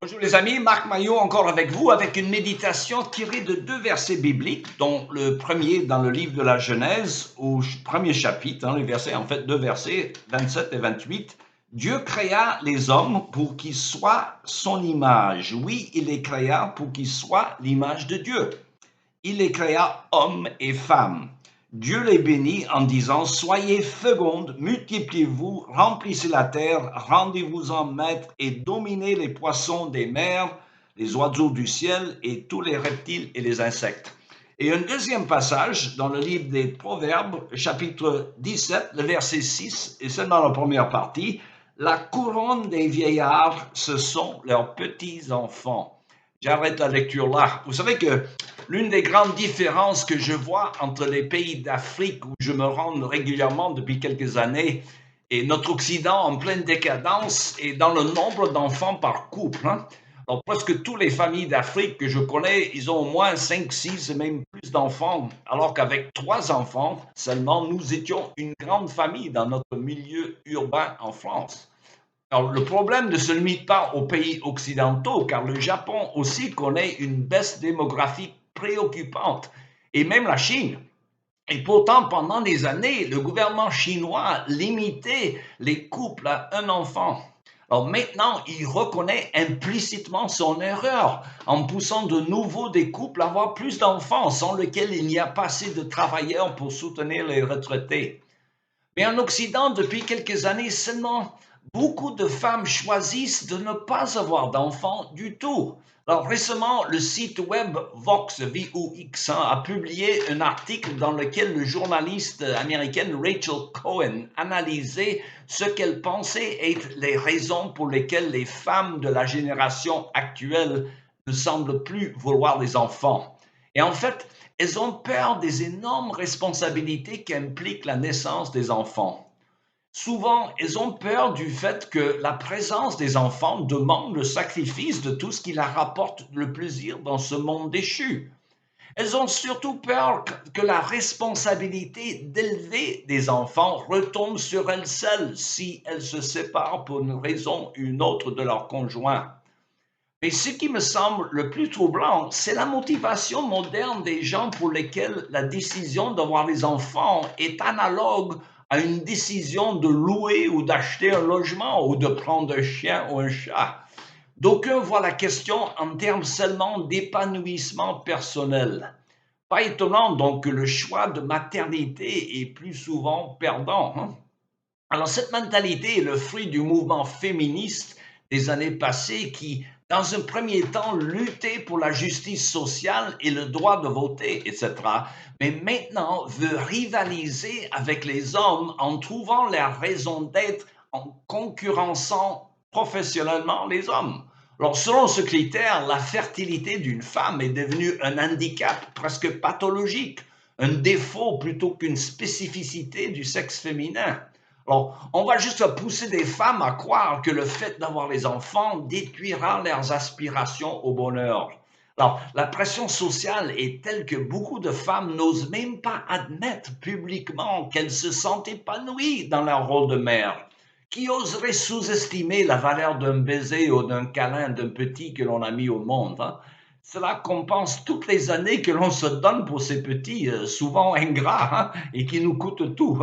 Bonjour les amis, Marc Maillot encore avec vous avec une méditation tirée de deux versets bibliques, dont le premier dans le livre de la Genèse, au premier chapitre, les versets, en fait deux versets, 27 et 28. Dieu créa les hommes pour qu'ils soient son image. Oui, il les créa pour qu'ils soient l'image de Dieu. Il les créa hommes et femmes. Dieu les bénit en disant, soyez fécondes, multipliez-vous, remplissez la terre, rendez-vous-en maîtres et dominez les poissons des mers, les oiseaux du ciel et tous les reptiles et les insectes. Et un deuxième passage dans le livre des Proverbes, chapitre 17, le verset 6, et seulement la première partie, la couronne des vieillards, ce sont leurs petits-enfants. J'arrête la lecture là. Vous savez que l'une des grandes différences que je vois entre les pays d'Afrique où je me rends régulièrement depuis quelques années et notre Occident en pleine décadence est dans le nombre d'enfants par couple. Alors, presque toutes les familles d'Afrique que je connais, ils ont au moins 5, 6 et même plus d'enfants, alors qu'avec 3 enfants seulement, nous étions une grande famille dans notre milieu urbain en France. Alors, le problème ne se limite pas aux pays occidentaux, car le Japon aussi connaît une baisse démographique préoccupante, et même la Chine. Et pourtant, pendant des années, le gouvernement chinois limitait les couples à un enfant. Alors maintenant, il reconnaît implicitement son erreur en poussant de nouveau des couples à avoir plus d'enfants, sans lesquels il n'y a pas assez de travailleurs pour soutenir les retraités. Mais en Occident, depuis quelques années seulement, beaucoup de femmes choisissent de ne pas avoir d'enfants du tout. Alors récemment, le site web Vox, V-O-X, a publié un article dans lequel le journaliste américaine Rachel Cohen analysait ce qu'elle pensait être les raisons pour lesquelles les femmes de la génération actuelle ne semblent plus vouloir des enfants. Et en fait, elles ont peur des énormes responsabilités qu'implique la naissance des enfants. Souvent, elles ont peur du fait que la présence des enfants demande le sacrifice de tout ce qui leur rapporte le plaisir dans ce monde déchu. Elles ont surtout peur que la responsabilité d'élever des enfants retombe sur elles seules si elles se séparent pour une raison ou une autre de leur conjoint. Mais ce qui me semble le plus troublant, c'est la motivation moderne des gens pour lesquels la décision d'avoir des enfants est analogue à une décision de louer ou d'acheter un logement ou de prendre un chien ou un chat. D'aucuns voient la question en termes seulement d'épanouissement personnel. Pas étonnant donc que le choix de maternité est plus souvent perdant. Alors cette mentalité est le fruit du mouvement féministe des années passées qui, dans un premier temps, luttait pour la justice sociale et le droit de voter, etc., mais maintenant veut rivaliser avec les hommes en trouvant leur raison d'être en concurrençant professionnellement les hommes. Alors, selon ce critère, la fertilité d'une femme est devenue un handicap presque pathologique, un défaut plutôt qu'une spécificité du sexe féminin. Alors, on va juste pousser des femmes à croire que le fait d'avoir les enfants détruira leurs aspirations au bonheur. Alors, la pression sociale est telle que beaucoup de femmes n'osent même pas admettre publiquement qu'elles se sentent épanouies dans leur rôle de mère. Qui oserait sous-estimer la valeur d'un baiser ou d'un câlin d'un petit que l'on a mis au monde? Cela compense toutes les années que l'on se donne pour ces petits, souvent ingrats, et qui nous coûtent tout.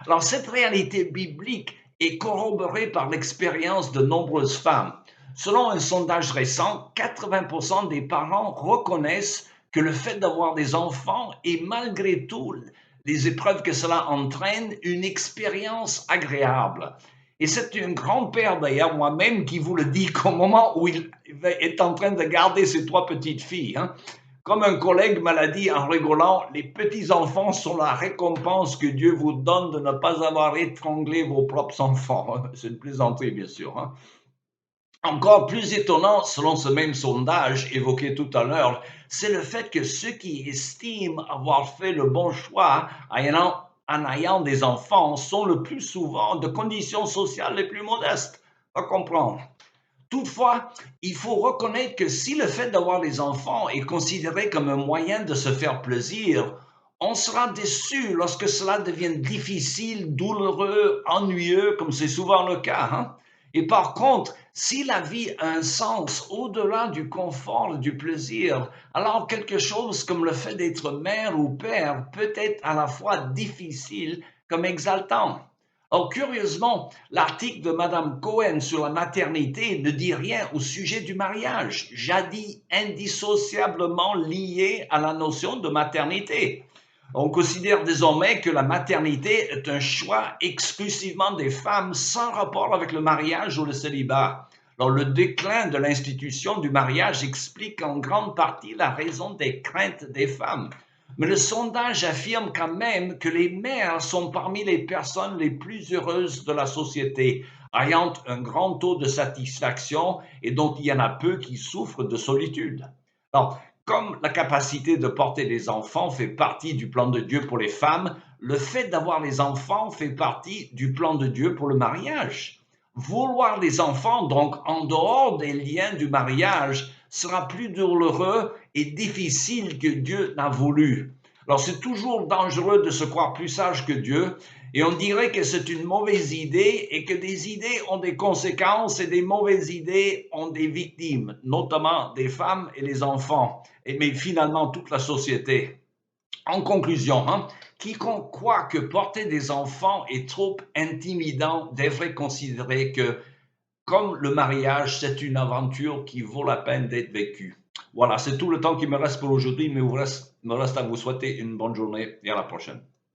Alors, cette réalité biblique est corroborée par l'expérience de nombreuses femmes. Selon un sondage récent, 80% des parents reconnaissent que le fait d'avoir des enfants est malgré tout les épreuves que cela entraîne une expérience agréable. Et c'est un grand-père d'ailleurs, moi-même, qui vous le dit qu'au moment où il est en train de garder ses 3 petites filles, comme un collègue m'a dit en rigolant, les petits-enfants sont la récompense que Dieu vous donne de ne pas avoir étranglé vos propres enfants. C'est une plaisanterie, bien sûr. Encore plus étonnant, selon ce même sondage évoqué tout à l'heure, c'est le fait que ceux qui estiment avoir fait le bon choix en ayant des enfants sont le plus souvent de conditions sociales les plus modestes. À comprendre. Toutefois, il faut reconnaître que si le fait d'avoir des enfants est considéré comme un moyen de se faire plaisir, on sera déçu lorsque cela devient difficile, douloureux, ennuyeux, comme c'est souvent le cas. Et par contre, si la vie a un sens au-delà du confort et du plaisir, alors quelque chose comme le fait d'être mère ou père peut être à la fois difficile comme exaltant. Or, curieusement, l'article de Madame Cohen sur la maternité ne dit rien au sujet du mariage, jadis indissociablement lié à la notion de maternité. On considère désormais que la maternité est un choix exclusivement des femmes sans rapport avec le mariage ou le célibat. Alors, le déclin de l'institution du mariage explique en grande partie la raison des craintes des femmes. Mais le sondage affirme quand même que les mères sont parmi les personnes les plus heureuses de la société, ayant un grand taux de satisfaction et dont il y en a peu qui souffrent de solitude. Alors, comme la capacité de porter des enfants fait partie du plan de Dieu pour les femmes, le fait d'avoir les enfants fait partie du plan de Dieu pour le mariage. Vouloir les enfants, donc en dehors des liens du mariage, sera plus douloureux et difficile que Dieu n'a voulu. Alors c'est toujours dangereux de se croire plus sage que Dieu, et on dirait que c'est une mauvaise idée et que des idées ont des conséquences et des mauvaises idées ont des victimes, notamment des femmes et les enfants, mais finalement toute la société. En conclusion, quiconque croit que porter des enfants est trop intimidant devrait considérer que, comme le mariage, c'est une aventure qui vaut la peine d'être vécue. Voilà, c'est tout le temps qui me reste pour aujourd'hui, mais il me reste à vous souhaiter une bonne journée et à la prochaine.